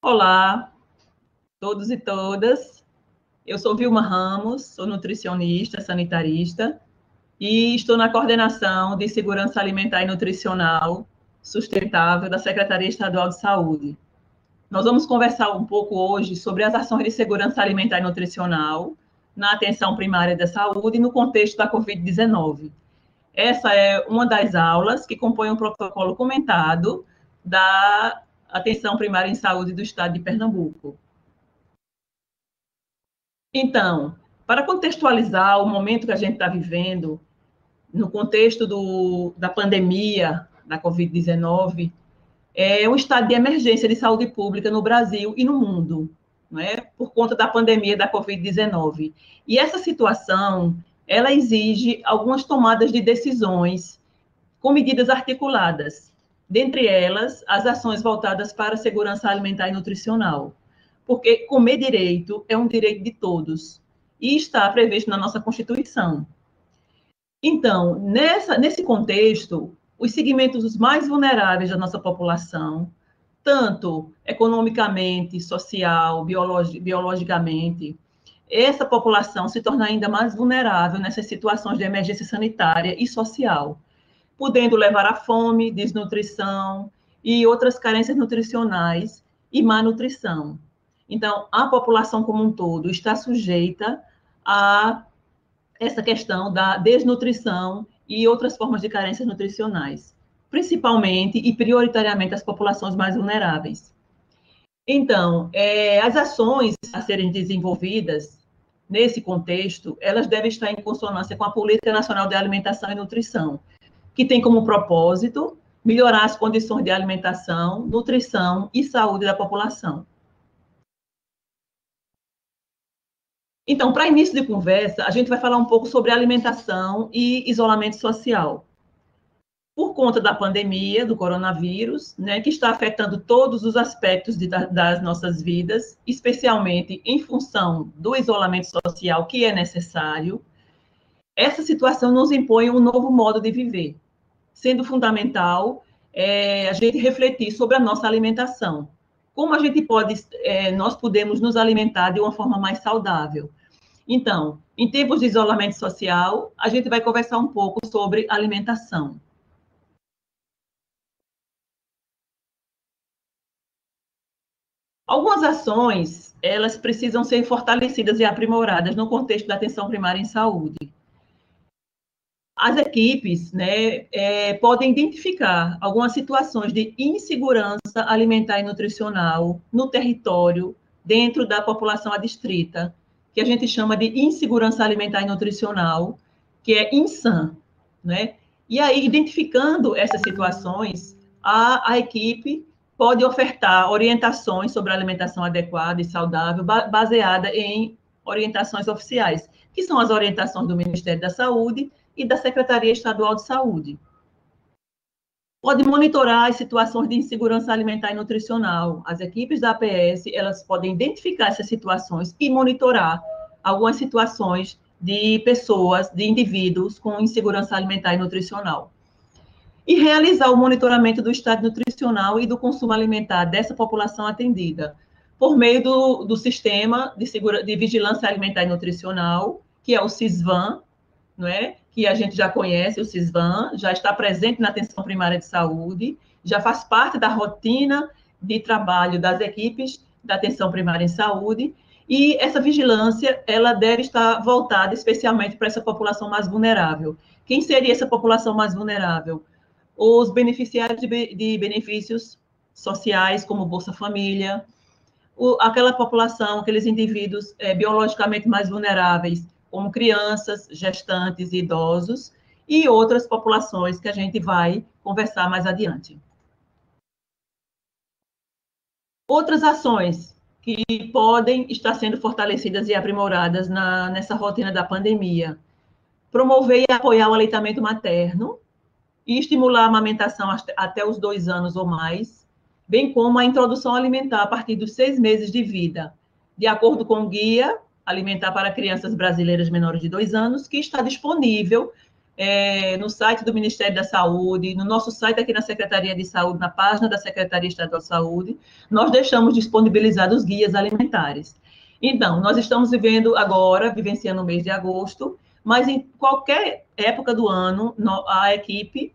Olá, todos e todas. Eu sou Vilma Ramos, sou nutricionista, sanitarista e estou na coordenação de Segurança Alimentar e Nutricional Sustentável da Secretaria Estadual de Saúde. Nós vamos conversar um pouco hoje sobre as ações de segurança alimentar e nutricional na atenção primária da saúde no contexto da Covid-19. Essa é uma das aulas que compõe um protocolo comentado da atenção primária em saúde do estado de Pernambuco. Então, para contextualizar o momento que a gente está vivendo, no contexto da pandemia da Covid-19, é um estado de emergência de saúde pública no Brasil e no mundo, não é? Por conta da pandemia da Covid-19. E essa situação, ela exige algumas tomadas de decisões com medidas articuladas, dentre elas, as ações voltadas para a segurança alimentar e nutricional, porque comer direito é um direito de todos e está previsto na nossa Constituição. Então, nesse contexto, os segmentos mais vulneráveis da nossa população, tanto economicamente, social, biologicamente, essa população se torna ainda mais vulnerável nessas situações de emergência sanitária e social, podendo levar à fome, desnutrição e outras carências nutricionais e má nutrição. Então, a população como um todo está sujeita a essa questão da desnutrição e outras formas de carências nutricionais, principalmente e prioritariamente as populações mais vulneráveis. Então, as ações a serem desenvolvidas nesse contexto, elas devem estar em consonância com a Política Nacional de Alimentação e Nutrição, que tem como propósito melhorar as condições de alimentação, nutrição e saúde da população. Então, para início de conversa, a gente vai falar um pouco sobre alimentação e isolamento social. Por conta da pandemia do coronavírus, né, que está afetando todos os aspectos das nossas vidas, especialmente em função do isolamento social que é necessário, essa situação nos impõe um novo modo de viver, sendo fundamental a gente refletir sobre a nossa alimentação. Como a gente nós podemos nos alimentar de uma forma mais saudável. Então, em tempos de isolamento social, a gente vai conversar um pouco sobre alimentação. Algumas ações, elas precisam ser fortalecidas e aprimoradas no contexto da atenção primária em saúde. As equipes, né, podem identificar algumas situações de insegurança alimentar e nutricional no território, dentro da população adstrita, que a gente chama de insegurança alimentar e nutricional, que é INSAN, né? E aí, identificando essas situações, a equipe pode ofertar orientações sobre alimentação adequada e saudável, baseada em orientações oficiais, que são as orientações do Ministério da Saúde e da Secretaria Estadual de Saúde. Pode monitorar as situações de insegurança alimentar e nutricional. As equipes da APS, elas podem identificar essas situações e monitorar algumas situações de pessoas, de indivíduos com insegurança alimentar e nutricional. E realizar o monitoramento do estado nutricional e do consumo alimentar dessa população atendida, por meio do Sistema de Vigilância Alimentar e Nutricional, que é o SISVAN, não é? Que a gente já conhece, o SISVAN, já está presente na atenção primária de saúde, já faz parte da rotina de trabalho das equipes da atenção primária em saúde, e essa vigilância, ela deve estar voltada especialmente para essa população mais vulnerável. Quem seria essa população mais vulnerável? Os beneficiários de benefícios sociais, como Bolsa Família, aquela população, aqueles indivíduos biologicamente mais vulneráveis, como crianças, gestantes e idosos, e outras populações que a gente vai conversar mais adiante. Outras ações que podem estar sendo fortalecidas e aprimoradas nessa rotina da pandemia. Promover e apoiar o aleitamento materno e estimular a amamentação até os 2 anos ou mais, bem como a introdução alimentar a partir dos 6 meses de vida, de acordo com o Guia Alimentar para Crianças Brasileiras Menores de 2 anos, que está disponível no site do Ministério da Saúde, no nosso site aqui na Secretaria de Saúde, na página da Secretaria Estadual de Saúde, nós deixamos disponibilizados os guias alimentares. Então, nós estamos vivenciando o mês de agosto, mas em qualquer época do ano, a equipe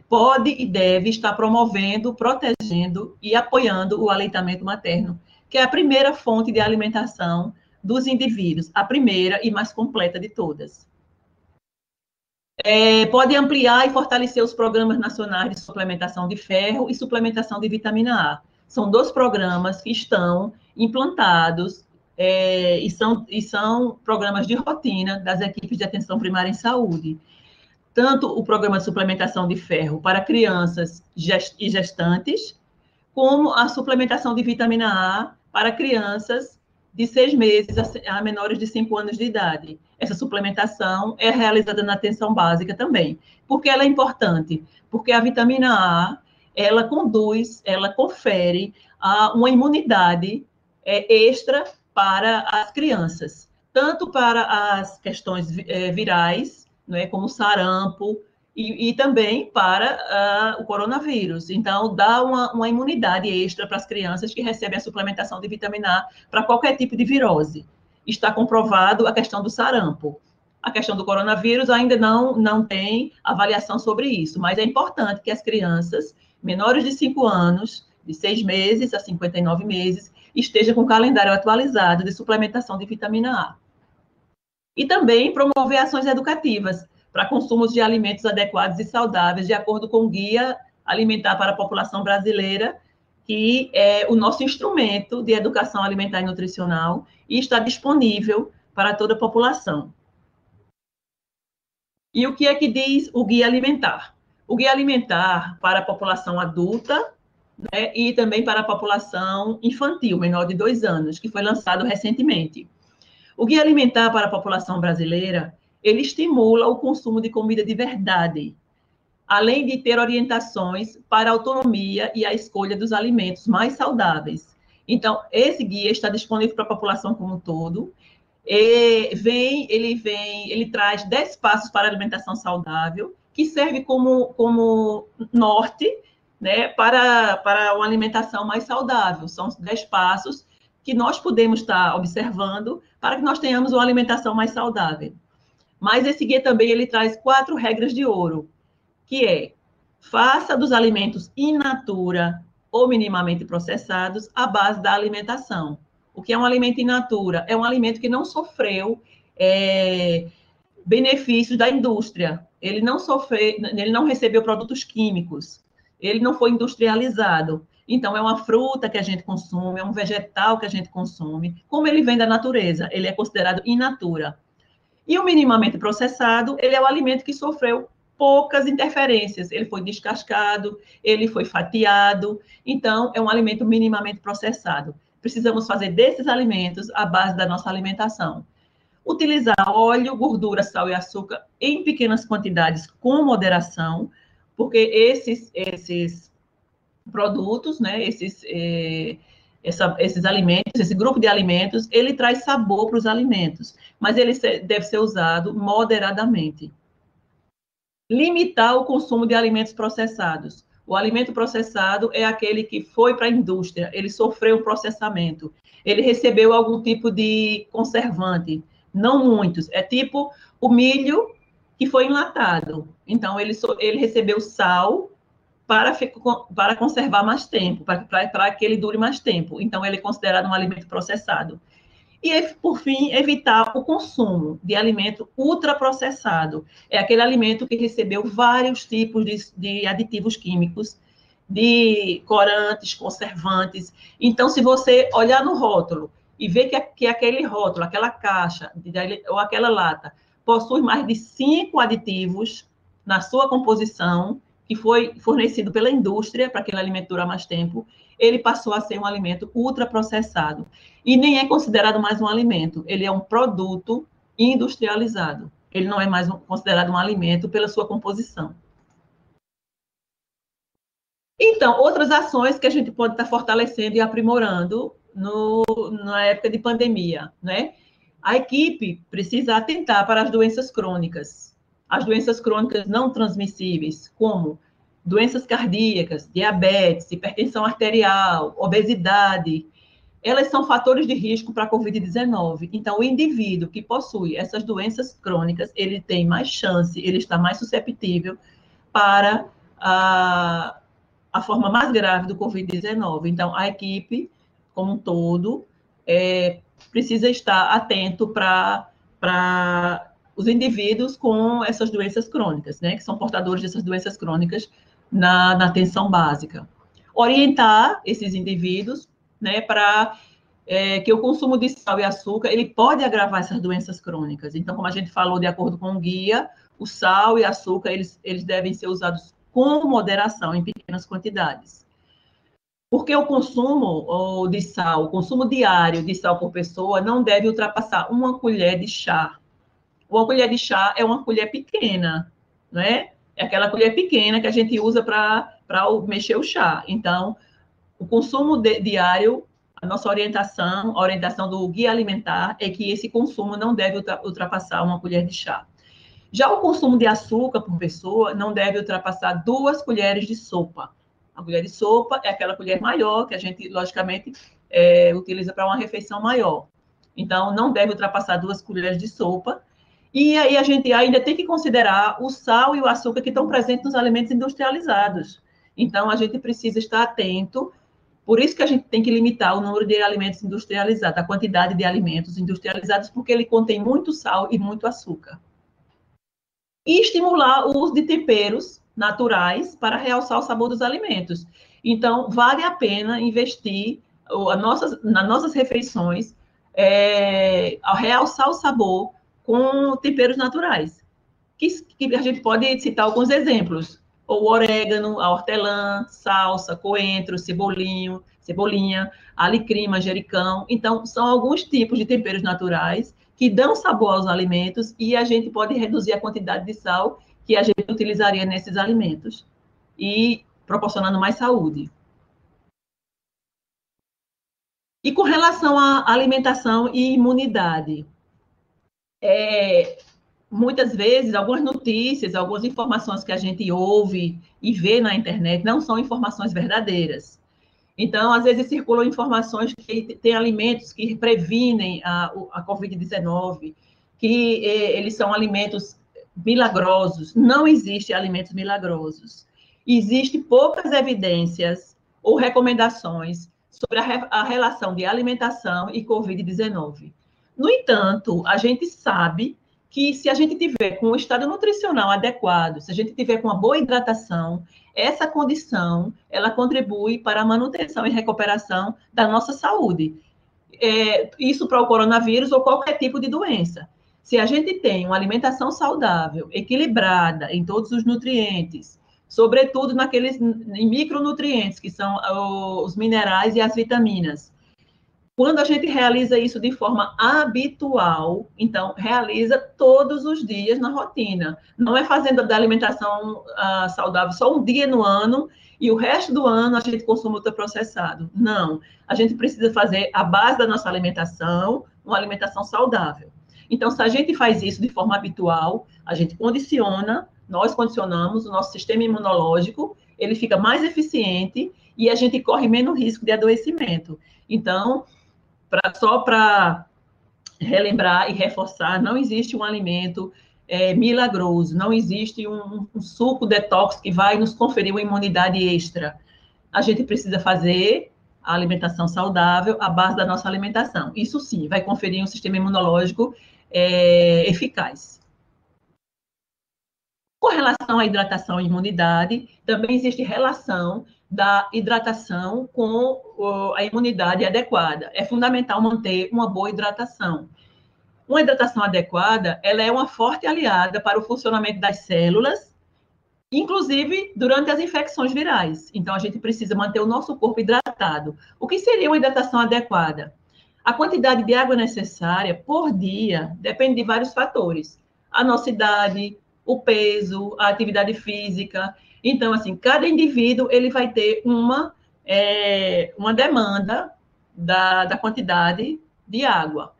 pode e deve estar promovendo, protegendo e apoiando o aleitamento materno, que é a primeira fonte de alimentação dos indivíduos, a primeira e mais completa de todas. Pode ampliar e fortalecer os programas nacionais de suplementação de ferro e suplementação de vitamina A. São 2 programas que estão implantados e são programas de rotina das equipes de atenção primária em saúde. Tanto o programa de suplementação de ferro para crianças e gestantes, como a suplementação de vitamina A para crianças de 6 meses a menores de 5 anos de idade. Essa suplementação é realizada na atenção básica também. Por que ela é importante? Porque a vitamina A, ela confere uma imunidade extra para as crianças, tanto para as questões virais, né, como sarampo, e também para o coronavírus. Então, dá uma imunidade extra para as crianças que recebem a suplementação de vitamina A para qualquer tipo de virose. Está comprovado a questão do sarampo. A questão do coronavírus ainda não tem avaliação sobre isso, mas é importante que as crianças menores de 5 anos, de 6 meses a 59 meses, estejam com o calendário atualizado de suplementação de vitamina A. E também promover ações educativas para consumos de alimentos adequados e saudáveis, de acordo com o Guia Alimentar para a População Brasileira, que é o nosso instrumento de educação alimentar e nutricional, e está disponível para toda a população. E o que é que diz o Guia Alimentar? O Guia Alimentar para a população adulta, né, e também para a população infantil, menor de 2 anos, que foi lançado recentemente. O Guia Alimentar para a População Brasileira, ele estimula o consumo de comida de verdade, além de ter orientações para a autonomia e a escolha dos alimentos mais saudáveis. Então, esse guia está disponível para a população como um todo. Ele traz 10 passos para a alimentação saudável, que serve como norte, né, para uma alimentação mais saudável. São 10 passos que nós podemos estar observando para que nós tenhamos uma alimentação mais saudável. Mas esse guia também ele traz 4 regras de ouro, que é: faça dos alimentos in natura ou minimamente processados a base da alimentação. O que é um alimento in natura? É um alimento que não sofreu benefícios da indústria. Ele não recebeu produtos químicos. Ele não foi industrializado. Então, é uma fruta que a gente consome, é um vegetal que a gente consome. Como ele vem da natureza, ele é considerado in natura. E o minimamente processado, ele é o alimento que sofreu poucas interferências. Ele foi descascado, ele foi fatiado. Então, é um alimento minimamente processado. Precisamos fazer desses alimentos a base da nossa alimentação. Utilizar óleo, gordura, sal e açúcar em pequenas quantidades com moderação, porque esses produtos, né, esses alimentos, esse grupo de alimentos, ele traz sabor para os alimentos, mas ele deve ser usado moderadamente. Limitar o consumo de alimentos processados. O alimento processado é aquele que foi para a indústria, ele sofreu um processamento, ele recebeu algum tipo de conservante, não muitos, é tipo o milho que foi enlatado. Então, ele recebeu sal para conservar mais tempo, para que ele dure mais tempo. Então, ele é considerado um alimento processado. E, por fim, evitar o consumo de alimento ultraprocessado. É aquele alimento que recebeu vários tipos de aditivos químicos, de corantes, conservantes. Então, se você olhar no rótulo e ver que aquele rótulo, aquela caixa ou aquela lata possui mais de 5 aditivos na sua composição, que foi fornecido pela indústria para aquele alimento durar mais tempo, ele passou a ser um alimento ultraprocessado. E nem é considerado mais um alimento, ele é um produto industrializado. Ele não é mais considerado um alimento pela sua composição. Então, outras ações que a gente pode estar fortalecendo e aprimorando na época de pandemia, né? A equipe precisa atentar para as doenças crônicas, as doenças crônicas não transmissíveis, como doenças cardíacas, diabetes, hipertensão arterial, obesidade, elas são fatores de risco para a Covid-19. Então, o indivíduo que possui essas doenças crônicas, ele tem mais chance, ele está mais susceptível para a forma mais grave do Covid-19. Então, a equipe, como um todo, precisa estar atento para os indivíduos com essas doenças crônicas, né, que são portadores dessas doenças crônicas na atenção básica. Orientar esses indivíduos, né, para que o consumo de sal e açúcar, ele pode agravar essas doenças crônicas. Então, como a gente falou, de acordo com o guia, o sal e açúcar, eles devem ser usados com moderação, em pequenas quantidades. Porque o consumo de sal, o consumo diário de sal por pessoa, não deve ultrapassar uma colher de chá. Uma colher de chá é uma colher pequena, né? É aquela colher pequena que a gente usa para mexer o chá. Então, o consumo diário, a nossa orientação, a orientação do guia alimentar é que esse consumo não deve ultrapassar uma colher de chá. Já o consumo de açúcar por pessoa não deve ultrapassar 2 colheres de sopa. A colher de sopa é aquela colher maior que a gente, logicamente, utiliza para uma refeição maior. Então, não deve ultrapassar 2 colheres de sopa. E aí a gente ainda tem que considerar o sal e o açúcar que estão presentes nos alimentos industrializados. Então, a gente precisa estar atento. Por isso que a gente tem que limitar o número de alimentos industrializados, a quantidade de alimentos industrializados, porque ele contém muito sal e muito açúcar. E estimular o uso de temperos naturais para realçar o sabor dos alimentos. Então, vale a pena investir nas nossas refeições, ao realçar o sabor com temperos naturais. Que a gente pode citar alguns exemplos: o orégano, a hortelã, salsa, coentro, cebolinha, alecrim, manjericão. Então, são alguns tipos de temperos naturais que dão sabor aos alimentos e a gente pode reduzir a quantidade de sal que a gente utilizaria nesses alimentos e proporcionando mais saúde. E com relação à alimentação e imunidade, muitas vezes, algumas notícias, algumas informações que a gente ouve e vê na internet não são informações verdadeiras. Então, às vezes, circulam informações que tem alimentos que previnem a Covid-19, que eles são alimentos milagrosos. Não existem alimentos milagrosos. Existem poucas evidências ou recomendações sobre a relação de alimentação e Covid-19. No entanto, a gente sabe que se a gente tiver com um estado nutricional adequado, se a gente tiver com uma boa hidratação, essa condição, ela contribui para a manutenção e recuperação da nossa saúde. Isso para o coronavírus ou qualquer tipo de doença. Se a gente tem uma alimentação saudável, equilibrada em todos os nutrientes, sobretudo naqueles micronutrientes, que são os minerais e as vitaminas, quando a gente realiza isso de forma habitual, então, realiza todos os dias na rotina. Não é fazendo da alimentação saudável só um dia no ano e o resto do ano a gente consome ultraprocessado. Não. A gente precisa fazer a base da nossa alimentação, uma alimentação saudável. Então, se a gente faz isso de forma habitual, a gente nós condicionamos o nosso sistema imunológico, ele fica mais eficiente e a gente corre menos risco de adoecimento. Então, só para relembrar e reforçar, não existe um alimento milagroso, não existe um suco detox que vai nos conferir uma imunidade extra. A gente precisa fazer a alimentação saudável à base da nossa alimentação. Isso sim, vai conferir um sistema imunológico eficaz. Com relação à hidratação e imunidade, também existe relação da hidratação com a imunidade adequada. É fundamental manter uma boa hidratação. Uma hidratação adequada, ela é uma forte aliada para o funcionamento das células, inclusive durante as infecções virais. Então, a gente precisa manter o nosso corpo hidratado. O que seria uma hidratação adequada? A quantidade de água necessária por dia depende de vários fatores. A nossa idade, o peso, a atividade física. Então, assim, cada indivíduo ele vai ter uma demanda da quantidade de água.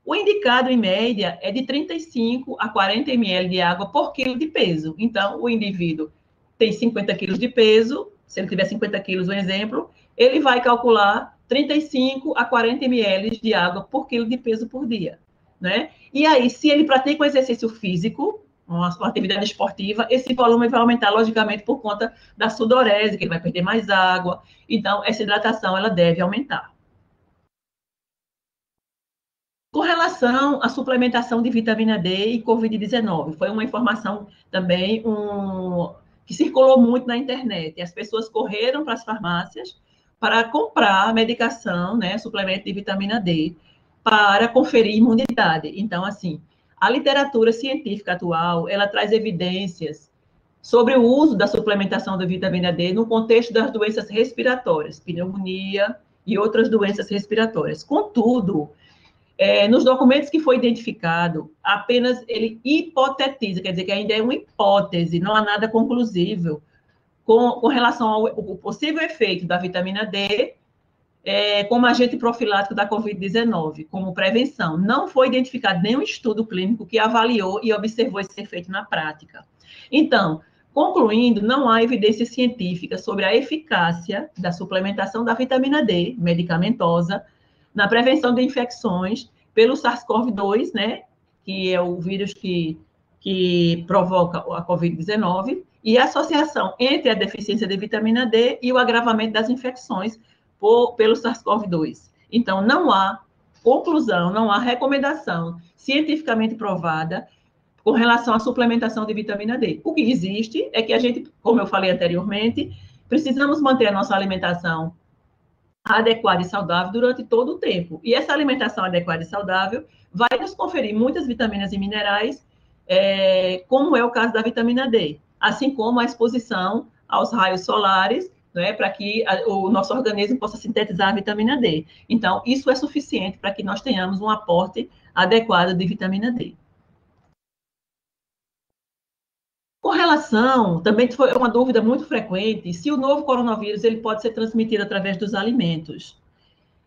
O indicado, em média, é de 35 a 40 ml de água por quilo de peso. Então, o indivíduo tem 50 quilos de peso, se ele tiver 50 quilos, um exemplo, ele vai calcular 35 a 40 ml de água por quilo de peso por dia, né? E aí, se ele pratica um exercício físico, uma atividade esportiva, esse volume vai aumentar, logicamente, por conta da sudorese, que ele vai perder mais água. Então, essa hidratação, ela deve aumentar. Com relação à suplementação de vitamina D e Covid-19, foi uma informação também que circulou muito na internet. As pessoas correram para as farmácias para comprar medicação, né, suplemento de vitamina D, para conferir imunidade. Então, assim, a literatura científica atual, ela traz evidências sobre o uso da suplementação da vitamina D no contexto das doenças respiratórias, pneumonia e outras doenças respiratórias. Contudo, nos documentos que foi identificado, apenas ele hipotetiza, quer dizer que ainda é uma hipótese, não há nada conclusivo com relação ao possível efeito da vitamina D como agente profilático da Covid-19, como prevenção. Não foi identificado nenhum estudo clínico que avaliou e observou esse efeito na prática. Então, concluindo, não há evidência científica sobre a eficácia da suplementação da vitamina D medicamentosa na prevenção de infecções pelo SARS-CoV-2, né, que é o vírus que provoca a Covid-19, e a associação entre a deficiência de vitamina D e o agravamento das infecções pelo SARS-CoV-2. Então, não há conclusão, não há recomendação cientificamente provada com relação à suplementação de vitamina D. O que existe é que a gente, como eu falei anteriormente, precisamos manter a nossa alimentação adequada e saudável durante todo o tempo. E essa alimentação adequada e saudável vai nos conferir muitas vitaminas e minerais, como é o caso da vitamina D, assim como a exposição aos raios solares, né, para que o nosso organismo possa sintetizar a vitamina D. Então, isso é suficiente para que nós tenhamos um aporte adequado de vitamina D. Com relação, também foi uma dúvida muito frequente, se o novo coronavírus ele pode ser transmitido através dos alimentos.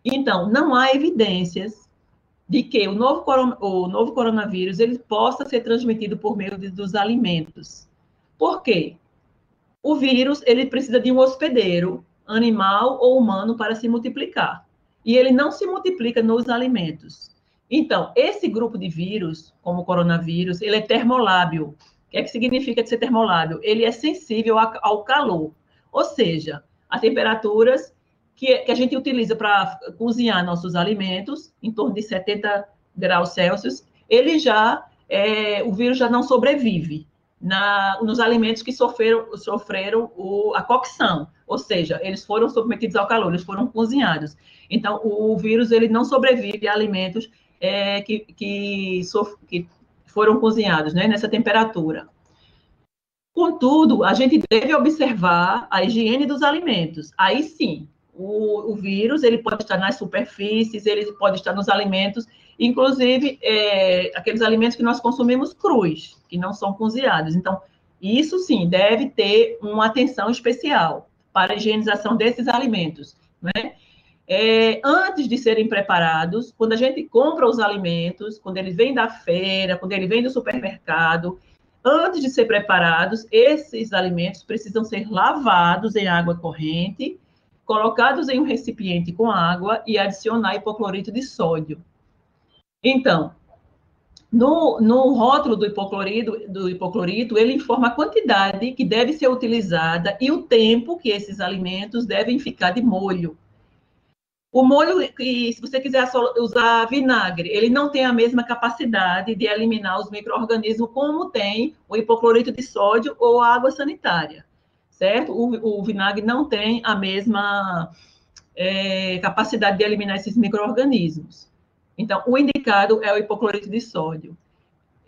Então, não há evidências de que o novo coronavírus ele possa ser transmitido por meio dos alimentos. Por quê? O vírus ele precisa de um hospedeiro, animal ou humano, para se multiplicar. E ele não se multiplica nos alimentos. Então, esse grupo de vírus, como o coronavírus, ele é termolábil. O que é que significa ser termolábil? Ele é sensível ao calor, ou seja, a temperaturas que a gente utiliza para cozinhar nossos alimentos, em torno de 70 graus Celsius, o vírus já não sobrevive nos alimentos que sofreram a cocção, ou seja, eles foram submetidos ao calor, eles foram cozinhados. Então, o vírus ele não sobrevive a alimentos que foram cozinhados, né, nessa temperatura. Contudo, a gente deve observar a higiene dos alimentos. Aí sim, o vírus ele pode estar nas superfícies, ele pode estar nos alimentos, inclusive aqueles alimentos que nós consumimos crus, que não são cozinhados. Então, isso sim deve ter uma atenção especial para a higienização desses alimentos, né? Antes de serem preparados, quando a gente compra os alimentos, quando ele vem da feira, quando ele vem do supermercado, antes de ser preparados, esses alimentos precisam ser lavados em água corrente, colocados em um recipiente com água e adicionar hipoclorito de sódio. Então, no rótulo do hipoclorito, ele informa a quantidade que deve ser utilizada e o tempo que esses alimentos devem ficar de molho. O molho, se você quiser usar vinagre, ele não tem a mesma capacidade de eliminar os micro-organismos como tem o hipoclorito de sódio ou a água sanitária, certo? O vinagre não tem a mesma capacidade de eliminar esses micro-organismos. Então, o indicado é o hipoclorito de sódio,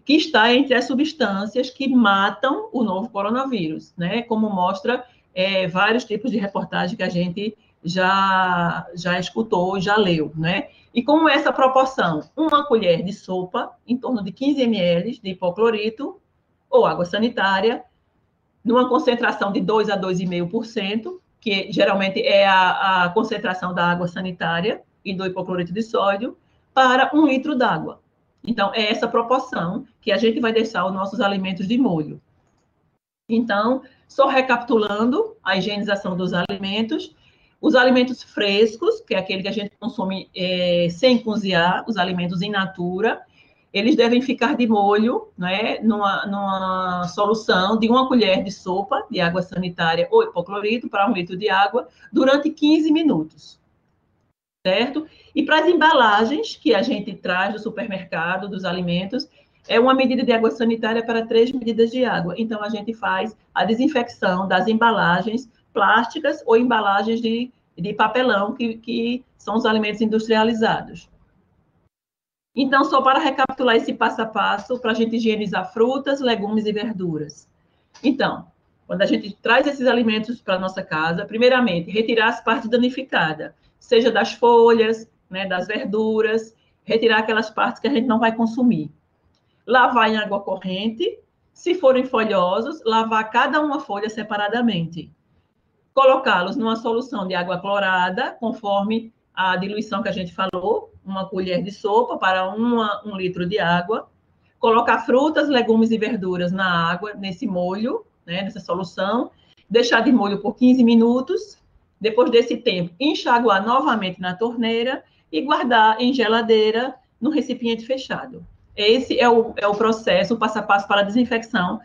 que está entre as substâncias que matam o novo coronavírus, né? Como mostra vários tipos de reportagem que a gente já escutou, já leu, né? E como é essa proporção? Uma colher de sopa, em torno de 15 ml de hipoclorito, ou água sanitária, numa concentração de 2 a 2,5%, que geralmente é a concentração da água sanitária e do hipoclorito de sódio, para 1 litro d'água. Então, é essa proporção que a gente vai deixar os nossos alimentos de molho. Então, só recapitulando a higienização dos alimentos, os alimentos frescos, que é aquele que a gente consome sem cozinhar, os alimentos in natura, eles devem ficar de molho, né, numa solução de 1 colher de sopa de água sanitária ou hipoclorito para 1 litro de água durante 15 minutos, certo? E para as embalagens que a gente traz do supermercado, dos alimentos, é 1 medida de água sanitária para 3 medidas de água. Então, a gente faz a desinfecção das embalagens plásticas ou embalagens de papelão, que são os alimentos industrializados. Então, só para recapitular esse passo a passo, para a gente higienizar frutas, legumes e verduras. Então, quando a gente traz esses alimentos para a nossa casa, primeiramente, retirar as partes danificadas, seja das folhas, né, das verduras, retirar aquelas partes que a gente não vai consumir. Lavar em água corrente, se forem folhosos, lavar cada uma folha separadamente. Colocá-los numa solução de água clorada, conforme a diluição que a gente falou, 1 colher de sopa para 1 litro de água. Colocar frutas, legumes e verduras na água, nesse molho, né, nessa solução. Deixar de molho por 15 minutos. Depois desse tempo, enxaguar novamente na torneira e guardar em geladeira no recipiente fechado. Esse é o processo, o passo a passo para a desinfecção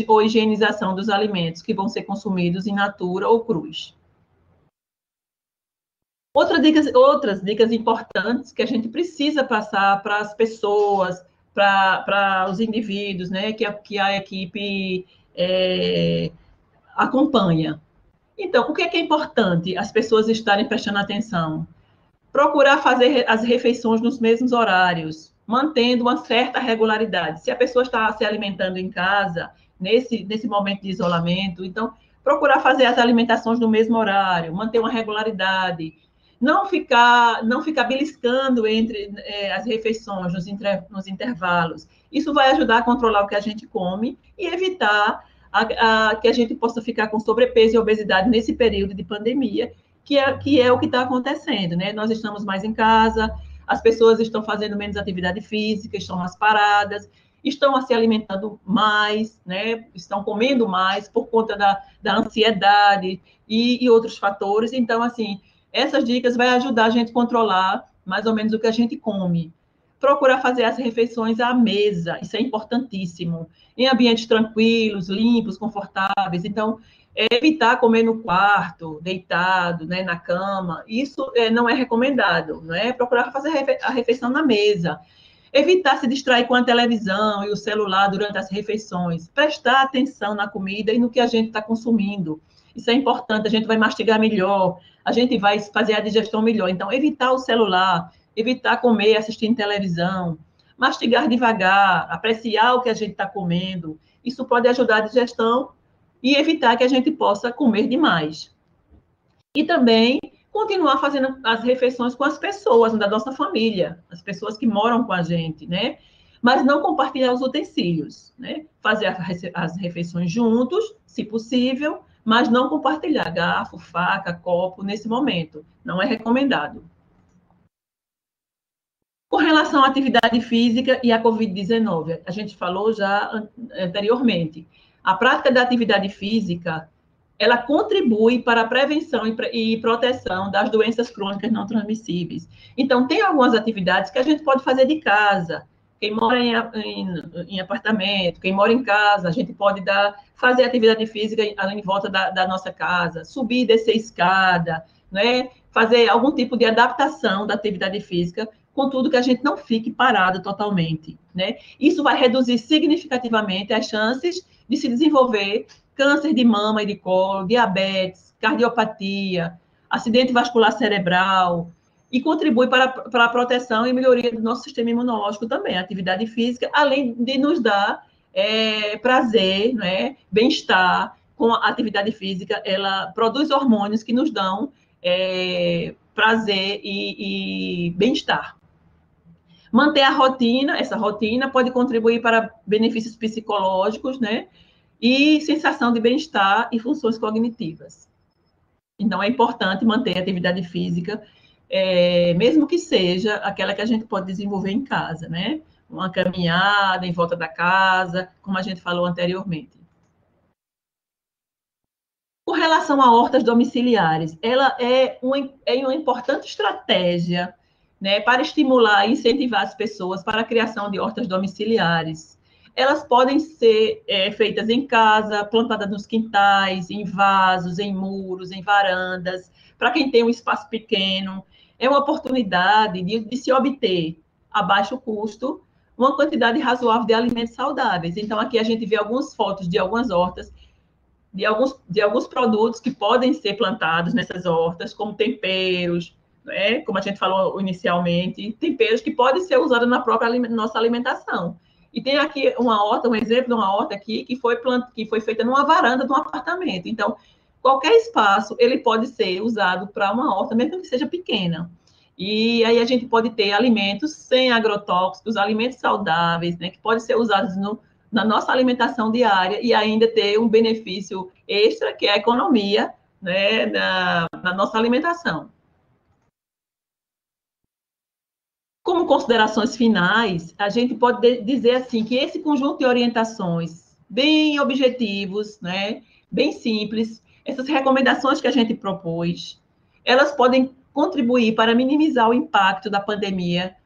ou higienização dos alimentos que vão ser consumidos in natura ou crus. Outras dicas importantes que a gente precisa passar para as pessoas, para os indivíduos, né, que a equipe acompanha. Então, o que é importante as pessoas estarem prestando atenção? Procurar fazer as refeições nos mesmos horários, mantendo uma certa regularidade. Se a pessoa está se alimentando em casa, nesse momento de isolamento, então, procurar fazer as alimentações no mesmo horário, manter uma regularidade, não ficar beliscando entre as refeições, nos intervalos. Isso vai ajudar a controlar o que a gente come e evitar que a gente possa ficar com sobrepeso e obesidade nesse período de pandemia, que é o que está acontecendo, né? Nós estamos mais em casa, as pessoas estão fazendo menos atividade física, estão mais paradas, estão se alimentando mais, né? Estão comendo mais por conta da ansiedade e outros fatores. Então, assim, essas dicas vão ajudar a gente a controlar mais ou menos o que a gente come. Procurar fazer as refeições à mesa, isso é importantíssimo, em ambientes tranquilos, limpos, confortáveis. Então, evitar comer no quarto, deitado, né, na cama, isso não é recomendado, não é? Procurar fazer a refeição na mesa. Evitar se distrair com a televisão e o celular durante as refeições. Prestar atenção na comida e no que a gente está consumindo. Isso é importante, a gente vai mastigar melhor, a gente vai fazer a digestão melhor. Então, evitar o celular, evitar comer assistindo televisão, mastigar devagar, apreciar o que a gente está comendo. Isso pode ajudar a digestão e evitar que a gente possa comer demais. E também continuar fazendo as refeições com as pessoas da nossa família, as pessoas que moram com a gente, né? Mas não compartilhar os utensílios, né? Fazer as refeições juntos, se possível, mas não compartilhar garfo, faca, copo nesse momento. Não é recomendado. Com relação à atividade física e à Covid-19, a gente falou já anteriormente. A prática da atividade física, ela contribui para a prevenção e proteção das doenças crônicas não transmissíveis. Então, tem algumas atividades que a gente pode fazer de casa. Quem mora em apartamento, quem mora em casa, a gente pode fazer atividade física em volta da nossa casa, subir e descer escada, né? Fazer algum tipo de adaptação da atividade física, contudo que a gente não fique parado totalmente, né? Isso vai reduzir significativamente as chances de se desenvolver câncer de mama e de colo, diabetes, cardiopatia, acidente vascular cerebral, e contribui para a proteção e melhoria do nosso sistema imunológico também, a atividade física, além de nos dar prazer, né, bem-estar. Com a atividade física, ela produz hormônios que nos dão prazer e bem-estar. Manter a rotina, essa rotina pode contribuir para benefícios psicológicos, né? E sensação de bem-estar e funções cognitivas. Então, é importante manter a atividade física mesmo que seja aquela que a gente pode desenvolver em casa, né? Uma caminhada em volta da casa, como a gente falou anteriormente. Com relação a hortas domiciliares, ela é uma importante estratégia, né, para estimular e incentivar as pessoas para a criação de hortas domiciliares. Elas podem ser feitas em casa, plantadas nos quintais, em vasos, em muros, em varandas, para quem tem um espaço pequeno. É uma oportunidade de se obter, a baixo custo, uma quantidade razoável de alimentos saudáveis. Então, aqui a gente vê algumas fotos de algumas hortas de alguns produtos que podem ser plantados nessas hortas, como temperos, né? Como a gente falou inicialmente, temperos que podem ser usados na própria nossa alimentação. E tem aqui uma horta, um exemplo de uma horta aqui que foi feita numa varanda de um apartamento. Então, qualquer espaço ele pode ser usado para uma horta, mesmo que seja pequena. E aí a gente pode ter alimentos sem agrotóxicos, alimentos saudáveis, né, que podem ser usados na nossa alimentação diária e ainda ter um benefício extra, que é a economia, né, na nossa alimentação. Como considerações finais, a gente pode dizer assim que esse conjunto de orientações bem objetivos, né, bem simples, essas recomendações que a gente propôs, elas podem contribuir para minimizar o impacto da pandemia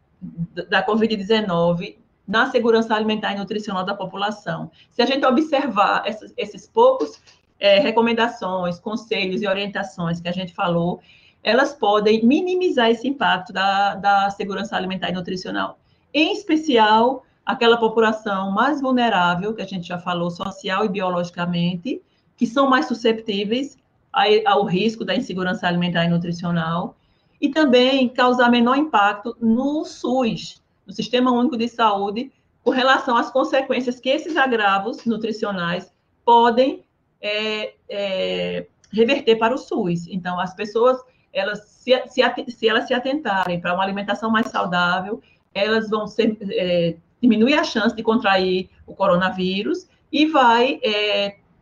da Covid-19 na segurança alimentar e nutricional da população. Se a gente observar esses poucos recomendações, conselhos e orientações que a gente falou, elas podem minimizar esse impacto da segurança alimentar e nutricional. Em especial, aquela população mais vulnerável, que a gente já falou, social e biologicamente, que são mais susceptíveis ao risco da insegurança alimentar e nutricional, e também causar menor impacto no SUS, no Sistema Único de Saúde, com relação às consequências que esses agravos nutricionais podem reverter para o SUS. Então, as pessoas, se elas se atentarem para uma alimentação mais saudável, elas vão diminuir a chance de contrair o coronavírus e vai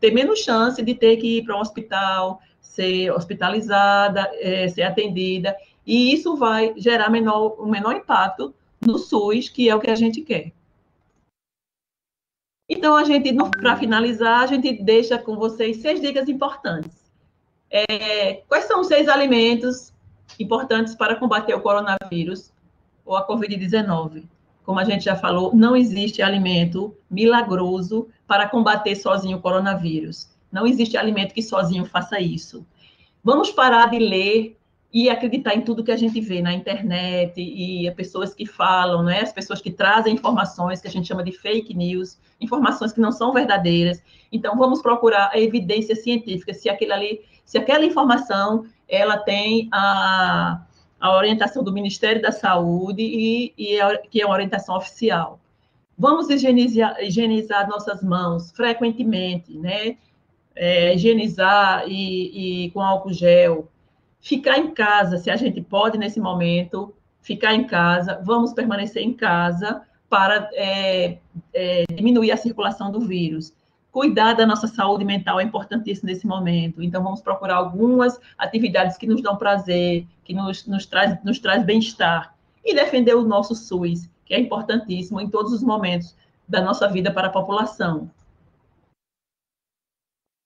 ter menos chance de ter que ir para um hospital, ser hospitalizada, ser atendida, e isso vai gerar um menor impacto no SUS, que é o que a gente quer. Então, para finalizar, a gente deixa com vocês 6 dicas importantes. Quais são os 6 alimentos importantes para combater o coronavírus ou a Covid-19? Como a gente já falou, não existe alimento milagroso para combater sozinho o coronavírus. Não existe alimento que sozinho faça isso. Vamos parar de ler e acreditar em tudo que a gente vê na internet e as pessoas que falam, né? As pessoas que trazem informações que a gente chama de fake news, informações que não são verdadeiras. Então, vamos procurar a evidência científica, se aquela informação ela tem a orientação do Ministério da Saúde que é uma orientação oficial. Vamos higienizar nossas mãos frequentemente, né? Higienizar e com álcool gel. Ficar em casa, se a gente pode nesse momento, ficar em casa, vamos permanecer em casa para diminuir a circulação do vírus. Cuidar da nossa saúde mental é importantíssimo nesse momento. Então, vamos procurar algumas atividades que nos dão prazer, que nos traz bem-estar. E defender o nosso SUS, que é importantíssimo em todos os momentos da nossa vida para a população.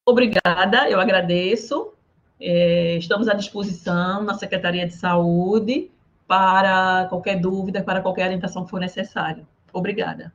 Obrigada, eu agradeço. Estamos à disposição na Secretaria de Saúde para qualquer dúvida, para qualquer orientação que for necessário. Obrigada.